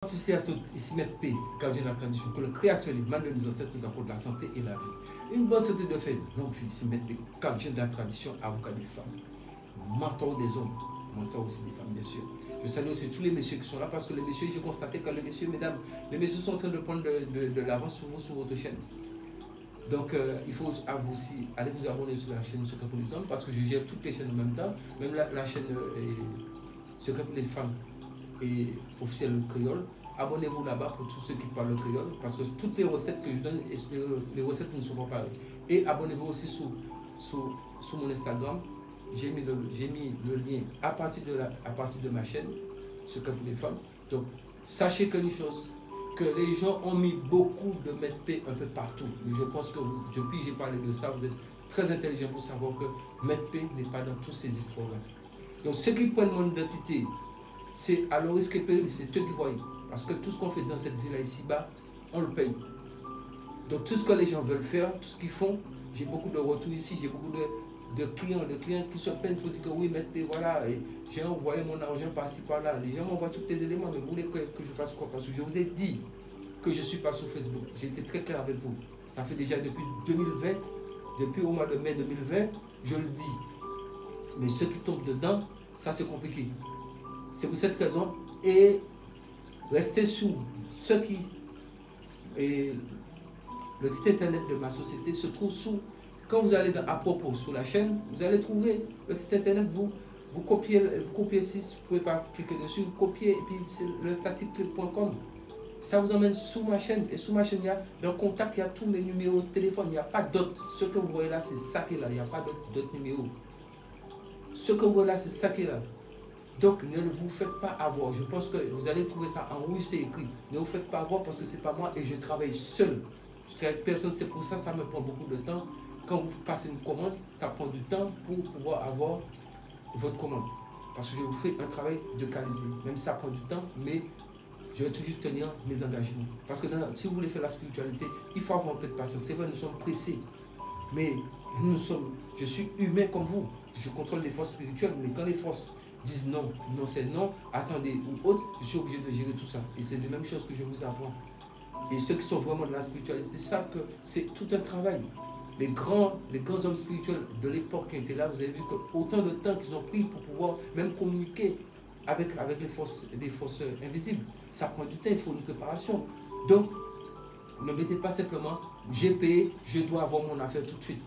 Ceci à tout, ici mettre P, gardien de la tradition, que le Créateur émane de nos ancêtres, nous accorde la santé et la vie. Une bonne santé de fait, donc ici mettre P, gardien de la tradition, avocat des femmes, mentor des hommes, mentor aussi des femmes, bien sûr. Je salue aussi tous les messieurs qui sont là, parce que les messieurs, j'ai constaté que les messieurs, mesdames, les messieurs sont en train de prendre de l'avance sur vous, sur votre chaîne. Donc, il faut à vous aussi aller vous abonner sur la chaîne Secret pour les hommes, parce que je gère toutes les chaînes en même temps, même la chaîne Secret pour les femmes et officiel créole. Abonnez-vous là-bas pour tous ceux qui parlent le créole, parce que toutes les recettes que je donne, les recettes ne sont pas pareilles. Et abonnez-vous aussi sur mon Instagram. J'ai mis le lien à partir de ma chaîne, Secret pour les femmes. Donc, sachez qu'une chose, que les gens ont mis beaucoup de MedP un peu partout. Mais je pense que vous, depuis que j'ai parlé de ça, vous êtes très intelligent pour savoir que MedP n'est pas dans toutes ces histoires-là. Donc, ceux qui prennent mon identité, c'est à leur risque et péril, c'est eux qui voient. Parce que tout ce qu'on fait dans cette ville-là ici-bas, on le paye. Donc tout ce que les gens veulent faire, tout ce qu'ils font, j'ai beaucoup de retours ici, j'ai beaucoup de clients qui se plaignent pour dire que oui, mettez, voilà, j'ai envoyé mon argent par-ci, par-là. Les gens m'envoient tous les éléments, mais vous voulez que je fasse quoi? Parce que je vous ai dit que je ne suis pas sur Facebook. J'ai été très clair avec vous. Ça fait déjà depuis 2020, depuis au mois de mai 2020, je le dis. Mais ceux qui tombent dedans, ça c'est compliqué. C'est pour cette raison, et restez sous ce qui est le site internet de ma société se trouve sous. Quand vous allez à propos sur la chaîne, vous allez trouver le site internet, vous copiez ici, vous ne pouvez pas cliquer dessus, vous copiez, et puis c'est le staticlick.com. Ça vous emmène sous ma chaîne, et sous ma chaîne, il y a dans le contact, il y a tous mes numéros de téléphone, il n'y a pas d'autres. Ce que vous voyez là, c'est ça qui est là, il n'y a pas d'autres numéros. Ce que vous voyez là, c'est ça qui est là. Donc, ne vous faites pas avoir. Je pense que vous allez trouver ça en rouge, c'est écrit. Ne vous faites pas avoir parce que ce n'est pas moi et je travaille seul. Je travaille avec personne, c'est pour ça que ça me prend beaucoup de temps. Quand vous passez une commande, ça prend du temps pour pouvoir avoir votre commande. Parce que je vous fais un travail de qualité. Même si ça prend du temps, mais je vais toujours tenir mes engagements. Parce que si vous voulez faire la spiritualité, il faut avoir un peu de patience. C'est vrai, nous sommes pressés. Mais je suis humain comme vous. Je contrôle les forces spirituelles, mais quand les forces disent non, non c'est non, attendez ou autre, je suis obligé de gérer tout ça. Et c'est la même chose que je vous apprends. Et ceux qui sont vraiment dans la spiritualité savent que c'est tout un travail. Les grands hommes spirituels de l'époque qui étaient là, vous avez vu que autant de temps qu'ils ont pris pour pouvoir même communiquer avec les forces invisibles. Ça prend du temps, il faut une préparation. Donc, ne mettez pas simplement, j'ai payé, je dois avoir mon affaire tout de suite.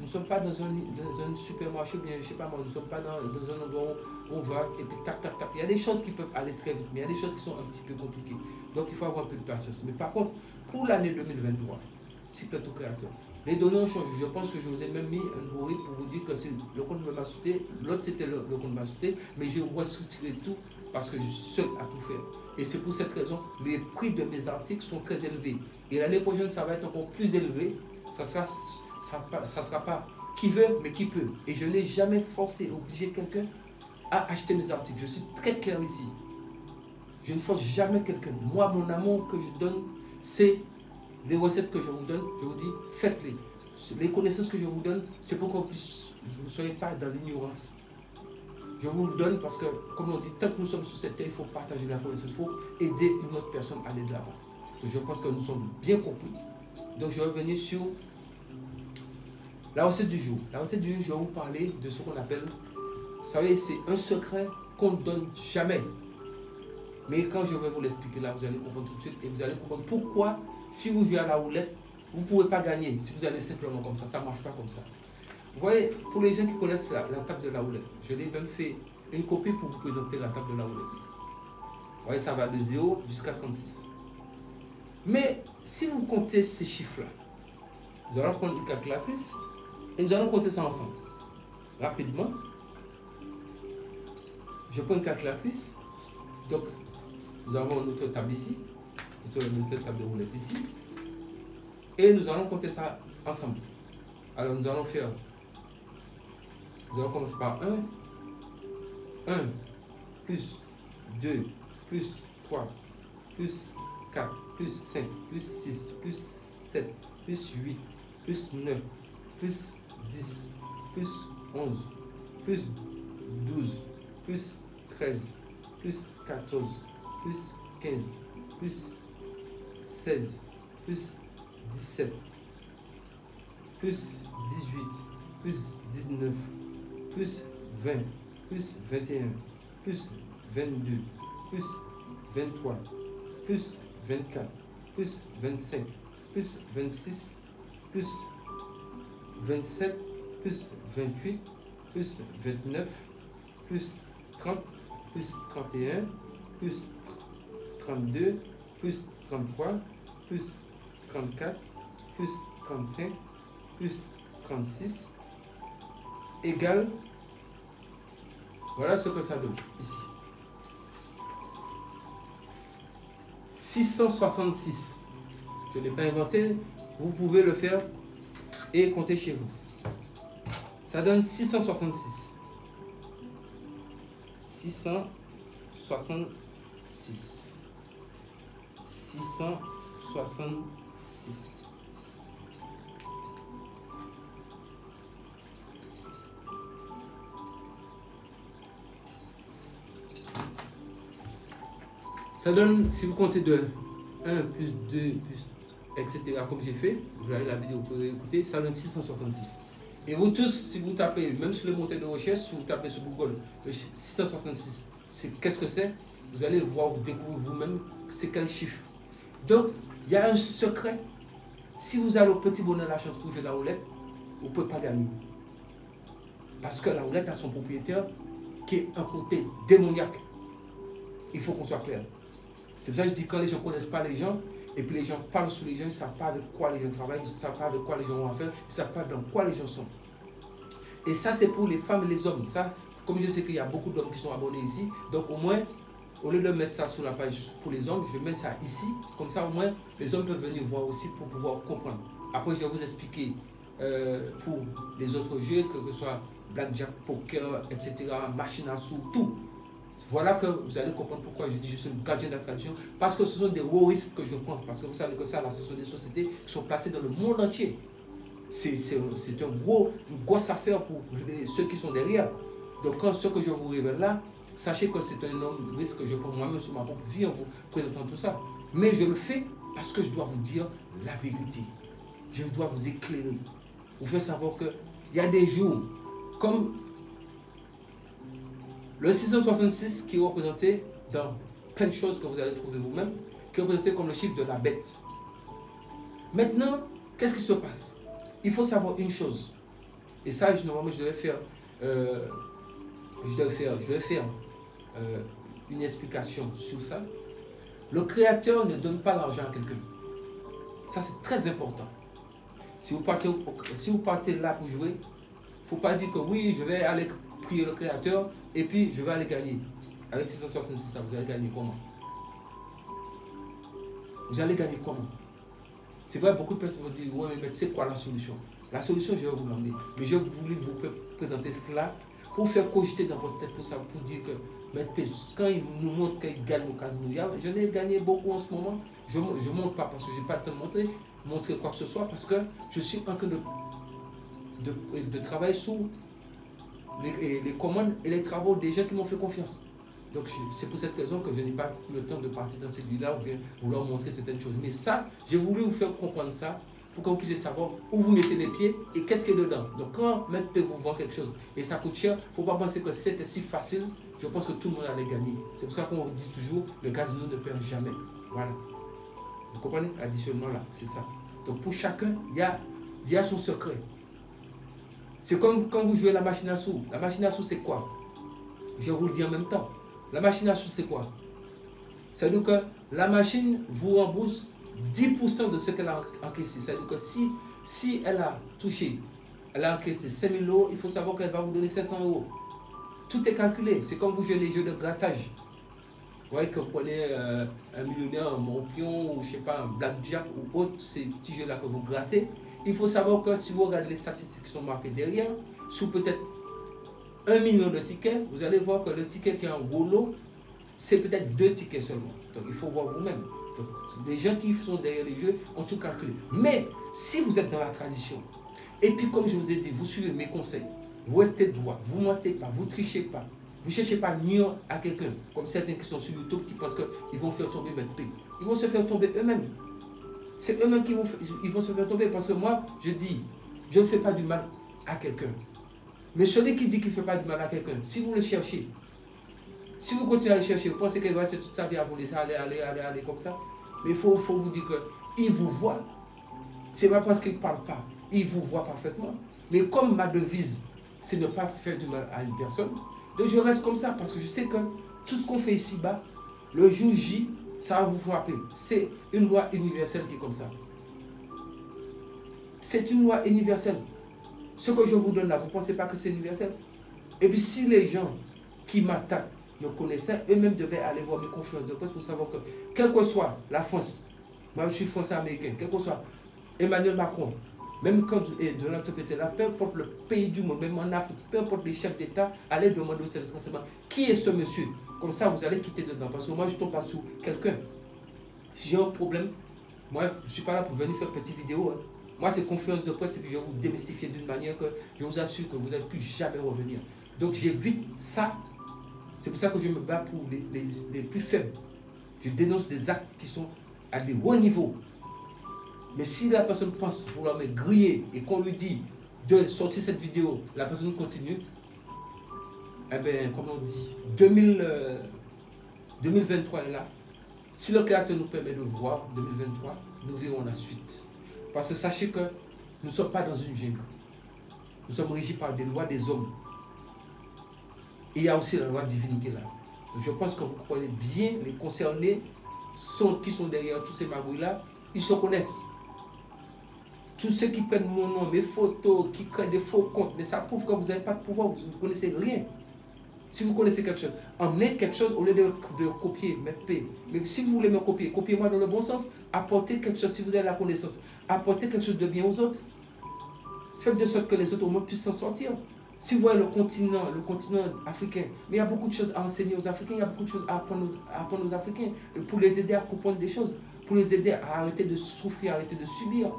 Nous ne sommes pas dans un supermarché, bien, je ne sais pas moi, nous ne sommes pas dans un endroit où on va et puis tac, tac, tac. Il y a des choses qui peuvent aller très vite, mais il y a des choses qui sont un petit peu compliquées. Donc il faut avoir un peu de patience. Mais par contre, pour l'année 2023, si plateau créateur, les données ont changé. Je pense que je vous ai même mis un bruit pour vous dire que c'est le compte de ma société, l'autre c'était le compte de ma société, mais j'ai restructuré tout parce que je suis seul à tout faire. Et c'est pour cette raison, les prix de mes articles sont très élevés. Et l'année prochaine, ça va être encore plus élevé. Ça ne sera pas qui veut, mais qui peut. Et je n'ai jamais forcé, obligé quelqu'un à acheter mes articles. Je suis très clair ici. Je ne force jamais quelqu'un. Moi, mon amour que je donne, c'est les recettes que je vous donne. Je vous dis, faites-les. Les connaissances que je vous donne, c'est pour qu'on puisse, vous ne soyez pas dans l'ignorance. Je vous le donne parce que, comme on dit, tant que nous sommes sur cette terre, il faut partager la connaissance. Il faut aider une autre personne à aller de l'avant. Je pense que nous sommes bien compris. Donc, je vais revenir sur la recette du jour. La recette du jour, je vais vous parler de ce qu'on appelle, vous savez, c'est un secret qu'on ne donne jamais. Mais quand je vais vous l'expliquer là, vous allez comprendre tout de suite et vous allez comprendre pourquoi, si vous jouez à la roulette, vous ne pouvez pas gagner si vous allez simplement comme ça. Ça ne marche pas comme ça. Vous voyez, pour les gens qui connaissent la table de la roulette, je l'ai même fait une copie pour vous présenter la table de la roulette ici. Vous voyez, ça va de 0 jusqu'à 36. Mais si vous comptez ces chiffres-là, nous allons prendre une calculatrice et nous allons compter ça ensemble. Rapidement, je prends une calculatrice. Donc, nous avons notre table ici, notre table de roulette ici. Et nous allons compter ça ensemble. Alors, nous allons commencer par 1, plus 2, plus 3, plus 4, plus 5, plus 6, plus 7, plus 8, plus 9, plus 10, plus 11, plus 12, plus 13, plus 14, plus 15, plus 16, plus 17, plus 18, plus 19, plus 20, plus 21, plus 22, plus 23, plus 24, plus 25, plus 26, plus 27, plus 28, plus 29, plus 30, plus 31, plus 32, plus 33, plus 34, plus 35, plus 36, égale, voilà ce que ça donne ici. 666. Je ne l'ai pas inventé, vous pouvez le faire et compter chez vous. Ça donne 666. 666. 666. Ça donne, si vous comptez de 1 plus 2 plus etc. comme j'ai fait, vous allez la vidéo pour écouter, ça donne 666. Et vous tous, si vous tapez, même sur le moteur de recherche, si vous tapez sur Google, le 666, qu'est-ce que c'est? Vous allez voir, vous découvrir vous-même c'est quel chiffre. Donc, il y a un secret. Si vous avez au petit bonheur la chance pour jouer la roulette, vous ne pouvez pas gagner. Parce que la roulette a son propriétaire qui est un côté démoniaque. Il faut qu'on soit clair. C'est pour ça que je dis quand les gens ne connaissent pas les gens, et puis les gens parlent sur les gens, ils ne savent pas avec quoi les gens travaillent, ils ne savent pas avec quoi les gens vont faire, ils ne savent pas dans quoi les gens sont. Et ça, c'est pour les femmes et les hommes. Ça, comme je sais qu'il y a beaucoup d'hommes qui sont abonnés ici, donc au moins, au lieu de mettre ça sur la page pour les hommes, je mets ça ici. Comme ça, au moins, les hommes peuvent venir voir aussi pour pouvoir comprendre. Après, je vais vous expliquer pour les autres jeux, que ce soit blackjack, poker, etc., machine à sous, tout. Voilà que vous allez comprendre pourquoi je dis que je suis le gardien de la tradition. Parce que ce sont des hauts risques que je prends. Parce que vous savez que ça, là, ce sont des sociétés qui sont placées dans le monde entier. C'est une grosse affaire pour ceux qui sont derrière. Donc, quand ce que je vous révèle là, sachez que c'est un énorme risque que je prends moi-même sur ma propre vie en vous présentant tout ça. Mais je le fais parce que je dois vous dire la vérité. Je dois vous éclairer. Vous faire savoir qu'il y a des jours comme le 666 qui est représenté dans plein de choses que vous allez trouver vous-même, qui est représenté comme le chiffre de la bête. Maintenant, qu'est-ce qui se passe? Il faut savoir une chose. Et ça, normalement, je vais faire une explication sur ça. Le créateur ne donne pas l'argent à quelqu'un. Ça, c'est très important. Si vous partez là pour jouer, il ne faut pas dire que oui, je vais aller prier le créateur et puis je vais aller gagner. Avec 666, vous allez gagner comment? Vous allez gagner comment? C'est vrai, beaucoup de personnes vont dire, ouais, mais c'est quoi la solution? La solution, je vais vous demander. Mais je voulais vous présenter cela pour faire cogiter dans votre tête, pour dire que quand il nous montre qu'il gagne au casino, je n'ai gagné beaucoup en ce moment. Je ne montre pas parce que je n'ai pas le temps de montrer quoi que ce soit, parce que je suis en train de travailler sur les commandes et les travaux des gens qui m'ont fait confiance. Donc c'est pour cette raison que je n'ai pas le temps de partir dans cette vie-là ou bien vouloir montrer certaines choses. Mais ça, j'ai voulu vous faire comprendre ça pour que vous puissiez savoir où vous mettez les pieds et qu'est-ce qu'il y a dedans. Donc quand Maître P vous vend quelque chose et ça coûte cher, il ne faut pas penser que c'était si facile. Je pense que tout le monde allait gagner. C'est pour ça qu'on dit toujours, le casino ne perd jamais. Voilà. Vous comprenez? Additionnement là, c'est ça. Donc pour chacun, il y a son secret. C'est comme quand vous jouez la machine à sous. La machine à sous, c'est quoi? Je vais vous le dire en même temps. La machine à sous, c'est quoi? C'est-à-dire que la machine vous rembourse 10% de ce qu'elle a encaissé. C'est-à-dire que si elle a touché, elle a encaissé 5 000 €, il faut savoir qu'elle va vous donner 500 €. Tout est calculé. C'est comme vous jouez les jeux de grattage. Vous voyez que vous prenez un millionnaire, un morpion, ou je sais pas, un blackjack ou autre, ces petits jeux-là que vous grattez. Il faut savoir que si vous regardez les statistiques qui sont marquées derrière, sous peut-être 1 million de tickets, vous allez voir que le ticket qui est en gros lot, c'est peut-être 2 tickets seulement. Donc il faut voir vous-même. Donc les gens qui sont derrière les jeux ont tout calculé. Mais si vous êtes dans la tradition, et puis comme je vous ai dit, vous suivez mes conseils, vous restez droit, vous ne mentez pas, vous ne trichez pas, Vous ne cherchez pas à nuire à quelqu'un, comme certains qui sont sur YouTube qui pensent qu'ils vont faire tomber Maître P. Ils vont se faire tomber eux-mêmes. C'est eux-mêmes qui vont se faire tomber. Parce que moi, je dis, je ne fais pas du mal à quelqu'un. Mais celui qui dit qu'il ne fait pas du mal à quelqu'un, si vous le cherchez, si vous continuez à le chercher, vous pensez qu'il va rester toute sa vie à vous laisser aller comme ça. Mais il faut vous dire qu'il vous voit. Ce n'est pas parce qu'il ne parle pas. Il vous voit parfaitement. Mais comme ma devise, c'est ne pas faire du mal à une personne, donc je reste comme ça parce que je sais que tout ce qu'on fait ici-bas, le jour J, ça va vous frapper. C'est une loi universelle qui est comme ça. C'est une loi universelle. Ce que je vous donne là, vous ne pensez pas que c'est universel? Et puis si les gens qui m'attaquent me connaissaient, eux-mêmes devaient aller voir mes conférences de presse pour savoir que, quelle que soit la France, moi je suis français-américain, quel que soit Emmanuel Macron, même quand Donald Trump était là, peu importe le pays du monde, même en Afrique, peu importe les chefs d'État, allez demander au service renseignement qui est ce monsieur. Comme ça, vous allez quitter dedans. Parce que moi, je ne tombe pas sous quelqu'un. Si j'ai un problème, moi, je ne suis pas là pour venir faire une petite vidéo. Hein. Moi, c'est conférence de presse et puis je vais vous démystifier d'une manière que je vous assure que vous n'allez plus jamais revenir. Donc, j'évite ça. C'est pour ça que je me bats pour les plus faibles. Je dénonce des actes qui sont à des hauts niveaux. Mais si la personne pense vouloir me griller et qu'on lui dit de sortir cette vidéo, la personne continue, eh bien, comme on dit, 2023 est là. Si le Créateur nous permet de voir 2023, nous verrons la suite. Parce que sachez que nous ne sommes pas dans une jungle. Nous sommes régis par des lois des hommes. Et il y a aussi la loi de divinité là. Donc je pense que vous comprenez bien, les concernés qui sont derrière tous ces magouilles-là, ils se connaissent. Tous ceux qui prennent mon nom, mes photos, qui créent des faux comptes, mais ça prouve que vous n'avez pas de pouvoir, vous ne connaissez rien. Si vous connaissez quelque chose, emmenez quelque chose au lieu de copier, mettre P. Mais si vous voulez me copier, copiez-moi dans le bon sens, apportez quelque chose si vous avez la connaissance. Apportez quelque chose de bien aux autres. Faites de sorte que les autres au moins puissent s'en sortir. Si vous voyez le continent africain, mais il y a beaucoup de choses à enseigner aux Africains, il y a beaucoup de choses à apprendre aux Africains, pour les aider à comprendre des choses, pour les aider à arrêter de souffrir, arrêter de subir.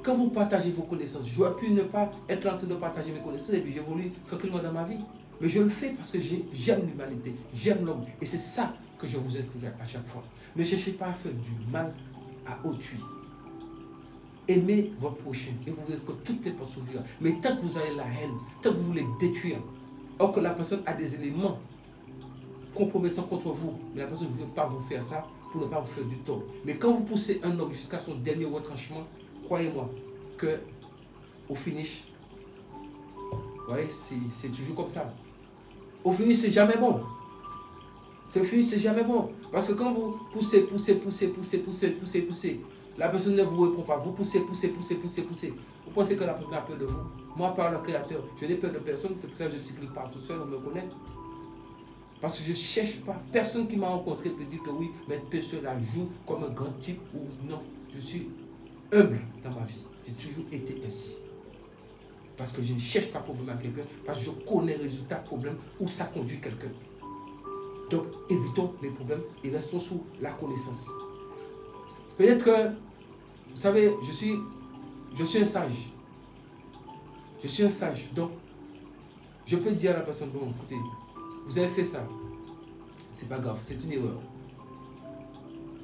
Quand vous partagez vos connaissances, j'aurais pu ne pas être en train de partager mes connaissances et puis j'évolue tranquillement dans ma vie. Mais je le fais parce que j'aime l'humanité, j'aime l'homme. Et c'est ça que je vous écris à chaque fois. Ne cherchez pas à faire du mal à autrui. Aimez votre prochain et vous verrez que toutes les portes s'ouvriront. Mais tant que vous avez la haine, tant que vous voulez détruire, or que la personne a des éléments compromettants contre vous, mais la personne ne veut pas vous faire ça pour ne pas vous faire du tort. Mais quand vous poussez un homme jusqu'à son dernier retranchement, croyez-moi que au finish, ouais, c'est toujours comme ça. Au finish, c'est jamais bon. Au finish, c'est jamais bon. Parce que quand vous poussez, la personne ne vous répond pas. Vous poussez. Vous pensez que la personne a peur de vous. Moi, par le Créateur, je n'ai peur de personne. C'est pour ça que je cycle pas tout seul, on me connaît. Parce que je ne cherche pas. Personne qui m'a rencontré peut dire que oui, mais cela joue comme un grand type ou non. Je suis humble dans ma vie. J'ai toujours été ainsi. Parce que je ne cherche pas problème à quelqu'un, parce que je connais le résultat problème où ça conduit quelqu'un. Donc, évitons les problèmes et restons sous la connaissance. Peut-être que, vous savez, je suis un sage. Je suis un sage. Donc, je peux dire à la personne, bon, écoutez, vous avez fait ça. C'est pas grave, c'est une erreur.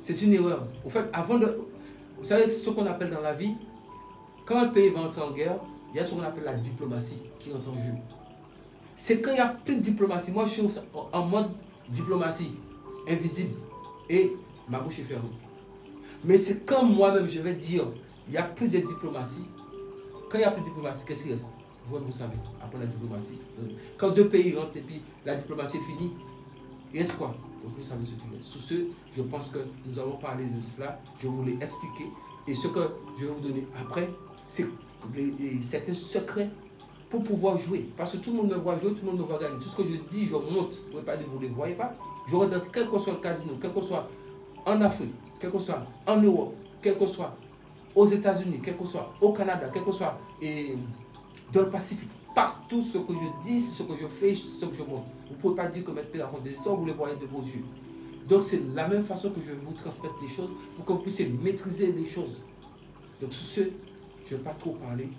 C'est une erreur. En fait, avant de... Vous savez ce qu'on appelle dans la vie, quand un pays va entrer en guerre, il y a ce qu'on appelle la diplomatie qui entre en jeu. C'est quand il n'y a plus de diplomatie. Moi, je suis en mode diplomatie, invisible, et ma bouche est fermée. Mais c'est quand moi-même je vais dire, il n'y a plus de diplomatie. Quand il n'y a plus de diplomatie, qu'est-ce qui reste? Vous savez, après la diplomatie. Quand deux pays rentrent et puis la diplomatie est finie, il reste quoi? Donc vous savez ce qui reste. Sous ce, je pense que nous avons parlé de cela. Je voulais expliquer. Et ce que je vais vous donner après, c'est certains secrets pour pouvoir jouer. Parce que tout le monde me voit jouer, tout le monde me voit gagner. Tout ce que je dis, je monte. Vous ne pouvez pas dire, vous ne les voyez pas. Je rentre dans quel que soit le casino, quel que soit en Afrique, quel que soit en Europe, quel que soit aux États-Unis, quel que soit au Canada, quel que soit dans le Pacifique. Partout, ce que je dis, c'est ce que je fais, c'est ce que je montre. Vous ne pouvez pas dire que maintenant raconte des histoires, vous les voyez de vos yeux. Donc c'est la même façon que je vais vous transmettre les choses pour que vous puissiez maîtriser les choses. Donc sur ce, je ne vais pas trop parler.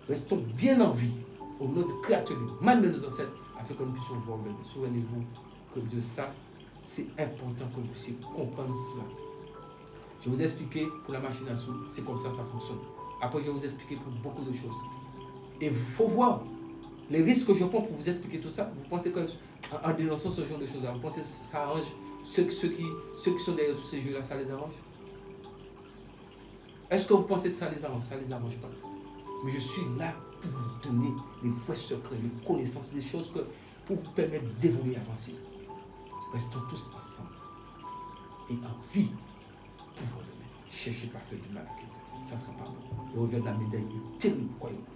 Restons bien en vie au nom du Créateur, du mal de nos ancêtres. afin que nous puissions voir le. Souvenez-vous que de ça, c'est important que vous puissiez comprendre cela. Je vous ai expliqué pour la machine à sous, c'est comme ça fonctionne. Après, je vais vous expliquer pour beaucoup de choses. Et il faut voir les risques que je prends pour vous expliquer tout ça. Vous pensez qu'en dénonçant ce genre de choses-là, vous pensez que ça arrange ceux qui sont derrière tous ces jeux-là, ça les arrange? Est-ce que vous pensez que ça les arrange? Ça ne les arrange pas. Mais je suis là pour vous donner les vrais secrets, les connaissances, les choses pour vous permettre d'évoluer, avancer. Restons tous ensemble. Et en vie, pour vous donner. Cherchez pas à faire du mal à quelqu'un. Ça ne sera pas bon. Le revers de la médaille est terrible, croyez-moi.